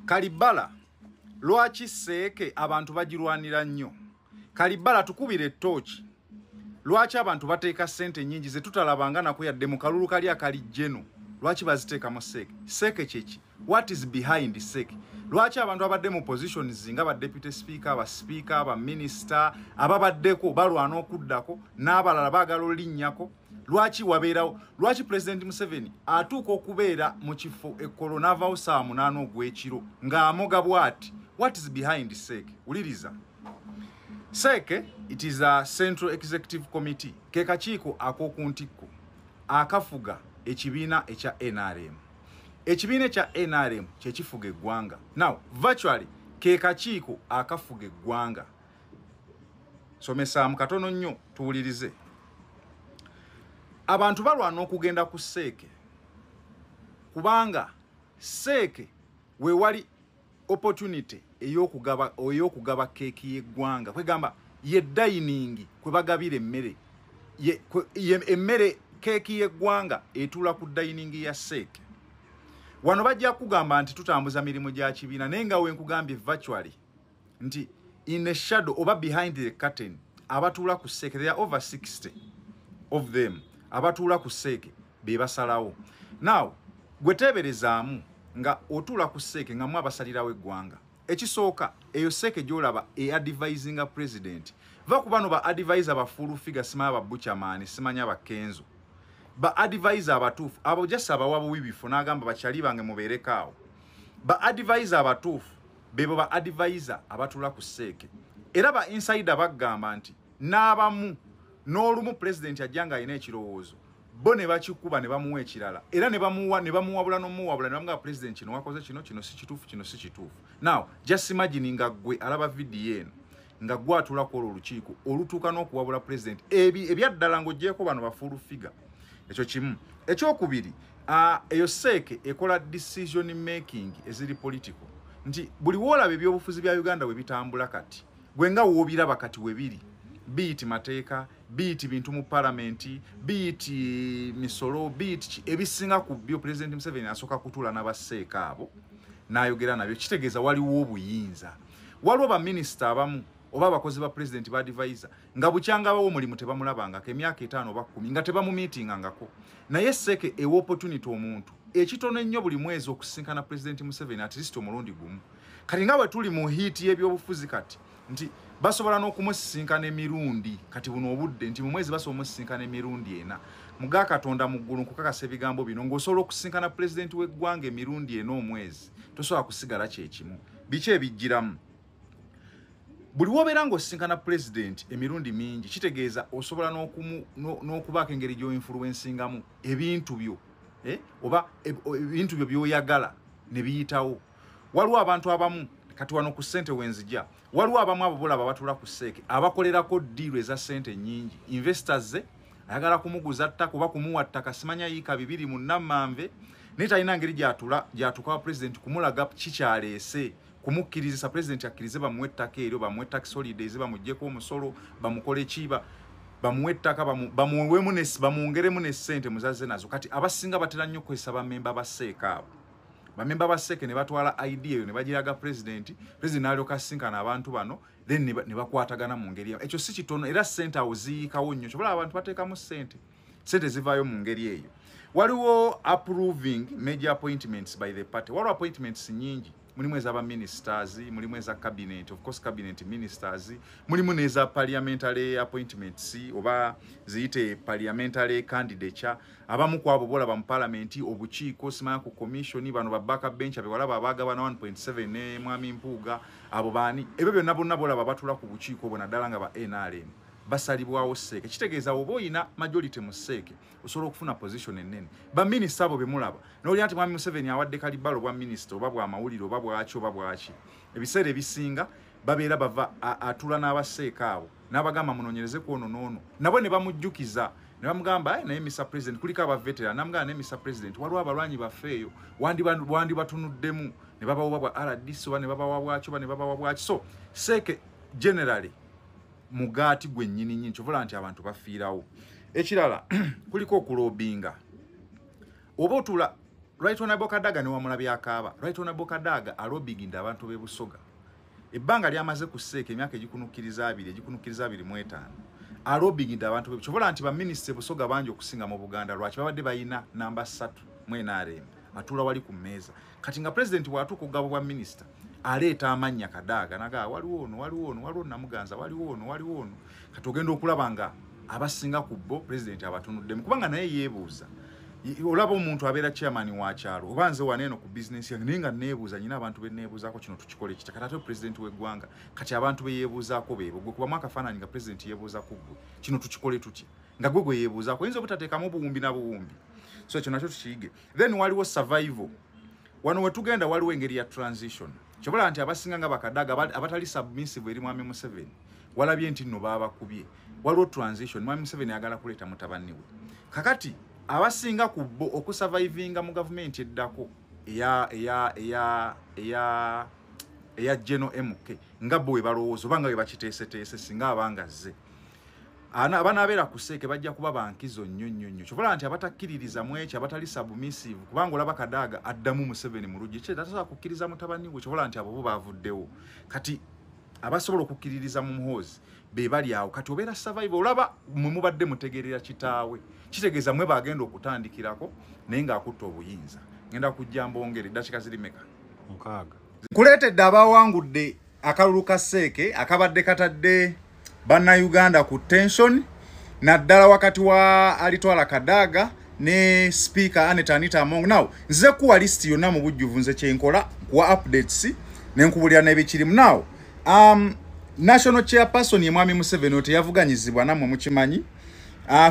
Kalibala lwaki Seeke abantu bagirwanira nnyo? Kalibala tukubire ettooki. Lwaki abantu bateeka ssente nnyingi ze tutalabanga nako yadde mu kalulu kali akalijjeno? Lwaki baziteeka mu Seeke? Seeke kyeki? What is behind Seeke? Lwaki abantu abadde mu positions nga ba deputy speaker, aba speaker, aba minister, ababaddeko balwana okuddako n'abalala baagala olinnyako? Lwaki wabeerawo? Lwaki President Museveni atuuka okubeera mu kifo ekkolo n'avaawo saa 8 ogw'ekiro ng'amoga bw'ati? What is behind Seeke? Uliriza. Seeke, it is a Central Executive Committee. Ke kakiiko ak'oku ntikko akafuga ekibiina ekya NRM. Ekibiina ekya NRM kye kifuga eggwanga. Now, virtually, ke kakiiko akafuga eggwanga. Somesaamu katono nnyo tuwulirize. Abantu balwana okugenda ku Seeke kubanga Seeke we wali opportunity ey'okugaba keeki y'eggwanga. Kwegamba ye dining kwe bagabira emmere. Emmere keeki y'eggwanga etuula ku dining ya Seeke. Wano bajja kugamba nti tutambuza mirimu gya kibiina naye nga we nkugambye virtually nti in the shadow oba behind the curtain abatuula ku Seeke, there are over 60 of them abatuula ku Seeke be basalawo. Now gwe teeberezaamu nga otuula ku Seeke nga mwe abasalirawo eggwanga. Ekisooka eyo Seeke gy'olaba advisinga president. Va ku bano ba advisor ba full figure, simanya ba Buchaman, simanya ba Kenzo. Ba advisor abatuufu abo just abawa bwibifo n'agamba bakyali bange mubeerekaawo. Ba advisor abatuufu bebo ba advisor abatula ku Seeke. Era ba insider bagamba nti n'abamu n'olumu president ajjanga alina ekirowoozo bo ne bakikuba ne bamuwa ekirala era ne bamuwabula n'omuwabula ne bamugamba president kino wakoze kino si kituufu. Now just imagine nga gwe alaba video eno nga gwe atula ku olukiiko olutuuka n'okuwabula president ebyaddala ng'oggyeko bano ba full figure. Ekyo kimu. Ekyokubiri, eyo Seeke ekola decision making eziri political. Nti buli woolaba ebyobufuzi bya Uganda we bitambula kati gwe nga woobiraba kati we biri. Biiti mateeka, biiti bintu mu parliamenti, biiti misolo, biiti ebisinga ku byo President Museveni asooka kutuula n'abaseeka abo n'ayogera nabyo. Kitegeeza waliwo obuyinza. Waliwo ba minisita abamu oba abakozi ba president ba advisor nga bukyanga bawo mulimu tebamulabangako emyaka 5 oba 10 nga tebamumeetingangako. Naye Seeke ewa opportunity omuntu ekitono ennyo buli mwezi okusinkana President Museveni at least omulundi gumu. Kati nga bwe tuli mu hiiti y'ebyobufuzi kati nti basobola n'okumusisinkana emirundi kati buno obudde nti mu mwezi basobola omusisinkana emirundi 4. Muga Katonda mu ggulu nkukakasa ebigambo bino ng'osobola okusinkana president w'eggwanga emirundi 4 omwezi tosobola kusigala kyekimu. Biki ebijjiramu? Buli wobeera ng'osinkana president emirundi mingi kitegeeza osobola n'okubaako engeri gy'oinfluencingamu ebintu byo oba ebintu byo by'oyagala ne biyitawo. Waliwo abantu abamu kati wano ku ssente wenzija waliwo abamu abo bolaba batula ku Seeke abakolerako diiru eza ssente nnyingi. Investors ze ayagala kumuguza ttaka oba kumuwa ttaka simanya yiika 2 mu Namanve naye talina ngeri gyatukawa president kumulaga kikyaleese kumukkiriza president akkirize bamuwe ettaka eryo bamuwe tax holidays bamuggyeko omusolo bamukole kiba bamuwe ettaka bamuwongeremu ne ssente muzaze nazo. Kati abasinga batera nnyo kwesa bamemba ba Seeke abo. Bamemba ba Seeke ne batwala idea eyo ne bagiraga president n'alyoka asinkana abantu bano then ne bakwatagana mu ngeri eyo. Ekyo si kitono era ssente awo ziikawo nnyo kyobola abantu bateekamu ssente zivaayo mu ngeri eyo. Waliwo approving major appointments by the party. Waliwo appointments nyingi. Mulimu ez'aba ministers, mulimu eza cabinet, of course cabinet ministers, mulimu n'eza parliamentary appointments oba ziyite parliamentary candidature. Abamu ku abo bolaba mu parliament obukiiko simanya ku commission bano ba backup bench abewalaba abagabana 1.7 ne Mwami Mpuuga abo baani ebyo byonna bonna bolaba batula ku bukiiko bona ddala nga ba NRM basalibwawo Seeke. Kitegeeza oba oyina majority mu Seeke osobola okufuna position ennene. Ba minisita abo bemulaba n'oli ati Mwami Museveni awadde Kalibalo bwa minisita oba bwa mawulire oba bwaki oba bwaki ebiseera ebisinga babeera bava atula n'abaseeke abo n'abagamba munoonyereze ku ono n'ono nabo ne bamujjukiza ne bamugamba naye Mr. President kuliko aba veteran namugamba naye Mr. President waliwo abalwanyi bafeeyo wandi batunuddemu ne babawa bwa RDC oba ne babawa bwaki oba ne babawa bwaki. So Seeke generally mugati gwe nnyini nnyi kyovola nti abantu bafiirawo. Ekirala kuliko okulobinga. Oba otula Right Honorable Kadaga ne wamulabya akaaba. Right Honorable Kadaga alobiginda abantu be Busoga. Ebbanga lyamaze ku Seeke emyaka egikunukiriza 2 alobiginda abantu be Chobola nti ba minister Busoga bangi okusinga mu Buganda lwaki babadde bayina namba 3 mu NRM atula wali ku mmeeza. Kati nga president watuuka okugaba bwa minister aleeta amannya Kadaga naga waliwo Namuganza waliwo ono kati ogenda okulaba nga abasinga ku bo president abatunuddemu kubanga naye yeebuuza olaba omuntu abeera chairman wa kyalo obanze waneeno ku business yange ninga neebuuza nyina abantu be neebuuzaako kino tukikole kita kati ate president w'eggwanga kati abantu be yeebuuzaako beebo gwe kuba mwakafaananyi nga president yeebuuza ku gwe kino tukikole tutya nga gwe yeebuuzaako oyinza obutateekamu buwumbi na buwumbi so ekyo nakyo tukiyige then waliwo survival wano wetugenda waliwo engeri ya transition kyobola nti abasinga nga Bakadaga abatali submissive eri Mwami Museveni walabye nti nno baabakubye waliwo transition Mwami Museveni agala kuleeta mutabani we kakati abasinga ku bo okusurvivinga mu government eddako eya General MK nga bo we balowooza banga we bakiteeseteese singa abangazze abana abeera ku Seeke bajja kuba bankizo nnyo kyobola nti abatakkiririza mu ekyo abatali submissive kubanga olaba Kadaga addamu Museveni mu luggi tasobola kukkiriza mutabani we kyobola nti abo bo baavuddewo kati abasobola okukkiririza mu muhoozi be bali awo kati obeera survival olaba mwe mubadde mutegeerera kitaawe kitegeeza mwe bagenda okutandikirako naye ng'akutta obuyinza ngenda kujja mbongere eddakiika ziri meka 6 kuleetedde abawangudde akalulu ka Seeke akabadde katadde Bannayuganda ku tension naddala wakati wa alitwala Kadaga ne speaker Anita Among. Now nze kuwa list yonna mu bujjuvu nze kyenkola kuwa updates ne nkubulira n'ebikirimu. Now national chairperson ye Mwami Museveni ote yavuganyizibwa namwe mukimanyi.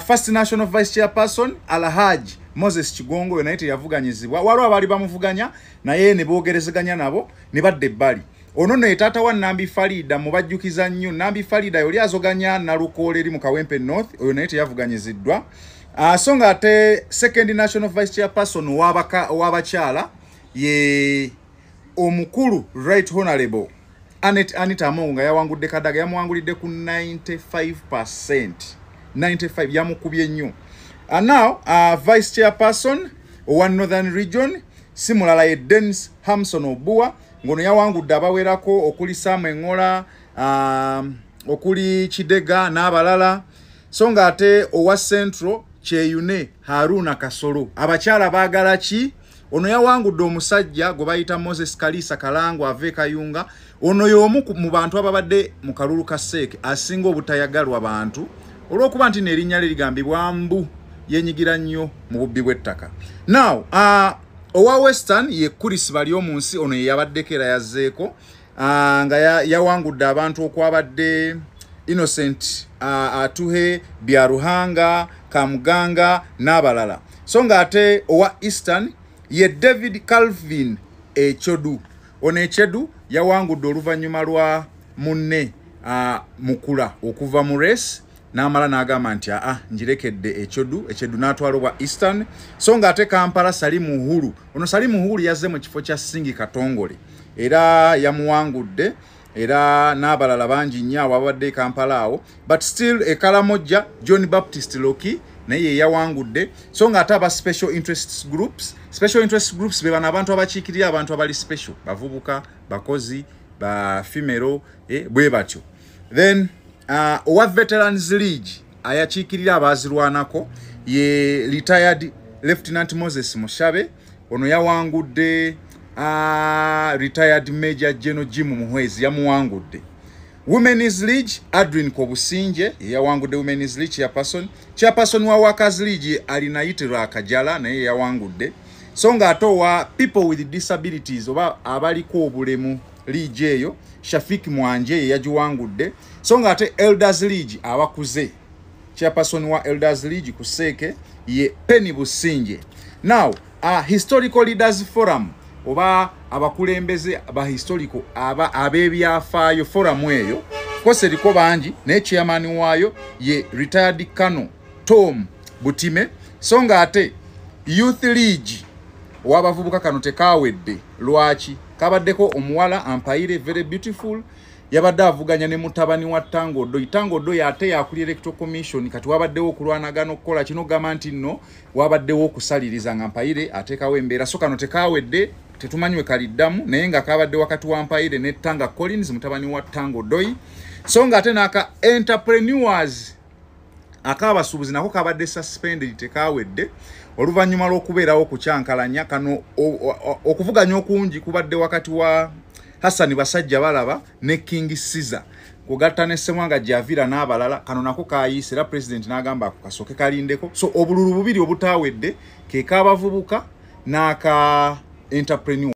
First national vice chairperson Alhaji Moses Kigongo naye yavuganyizibwa waliwo abali bamuvuganya naye ne boogerezeganya nabo ne badde ebbali. Ono ne tata wa Nambi Farida mubajjukiza nnyo. Nambi Farida yoli azoganya na Lukoole eri mu Kawempe North oyo naye yavuganyiziddwa. So nga ate second national vice chairperson w'abakyala ye omukulu Right Honorable Anita Among nga yawangudde Kadaga yamuwangulidde ku 95%. 95 yamukubye nnyo. And now vice chairperson owa Northern Region simulala ye Dennis Hamson Obua ngono yawangudde abawerako okuli Sam Engola okuli Kidega n'abalala. So nga ate owa Central Kyeyune Haruna Kasolo abakyala baagala ki ono yawangudde omusajja gwe bayita Moses Kalisa Kalango ave Kayunga ono y'omu mu bantu ababadde mu kalulu ka Seeke asinga obutayagalwa bantu olw'okuba nti n'erinnya lye ligambibwa mbu yenyigira nnyo mu bubbi bw'ettaka. Now owa Western ye Chris bali omu nsi ono ye yabaddeko era yazzeeko nga yawangudde abantu okwabadde Innocent Atuhe Byaruhanga Kamuganga n'abalala. So nga ate owa Eastern ye David Calvin Echodu ono Echodu yawangudde oluvannyuma lwa munne mukula okuva mu race n'amala n'agamba nti njirekedde Echodu n'atwala obwa Eastern. So nga ate Kampala Salimu Uhuru ono Salimu Uhuru yazze mu kifo kya Singi Katongole era yamuwangudde era n'abalala bangi nnyo ababadde Kampala awo but still Kalamoja John Baptist Loki naye yawangudde. So nga ate aba special interest groups be bana abantu abakiikirira abantu abali special bavubuka bakozi ba female bwe batyo. Then owa Veterans League ayakiikirira abazirwanako ye retired Lieutenant Moses Mushabe ono yawangudde retired Major General Jim Muhwezi yamuwangudde. Women's League Adrian Kobusinje yawangudde Women's League chairperson wa Workers League alina Yitira Kajala naye yawangudde. So nga ate wa People with Disabilities oba abaliko obulemu league eyo Shafik Mwanje yajiwangudde. So nga ate Elders League abakuze chairperson wa Elders League ku Seeke ye Penny Businje. Now Historical Leaders Forum oba abakulembeze aba historical abebyafaayo forum eyo kose liko bangi ne chairman wayo ye retired Colonel Tom Butime. So nga ate Youth League wabavubuka kano tekawedde lwaki kabaddeko omuwala Ampaire very beautiful yabadde avuganya ne mutabani wa Tango Doi ate yakuli electoral commission kati wabaddewo okulwanagana okukola kino gamba nti nno wabaddewo okusaliriza nga Mpayire ateekawo embeera so kano tekawedde tetumanywe kaliddamu naye nga kabadde wakati wa Mpayire ne Tanga Collins mutabani wa Tango Doi so nga ate n'aka entrepreneurs akabasuubuzi nako kabadde suspended tekawedde oluvannyuma lw'okubeerawo okukyankalanya kano okuvuganya okungi kubadde wakati wa Hassan Basajja Balaba ne King Caesar kugatta ne Ssemwanga Javira n'abalala kano nako kaayise era president n'agamba kasoke kalindeko so obululu bubiri obutawedde ke kabavubuka n'aka entrepreneur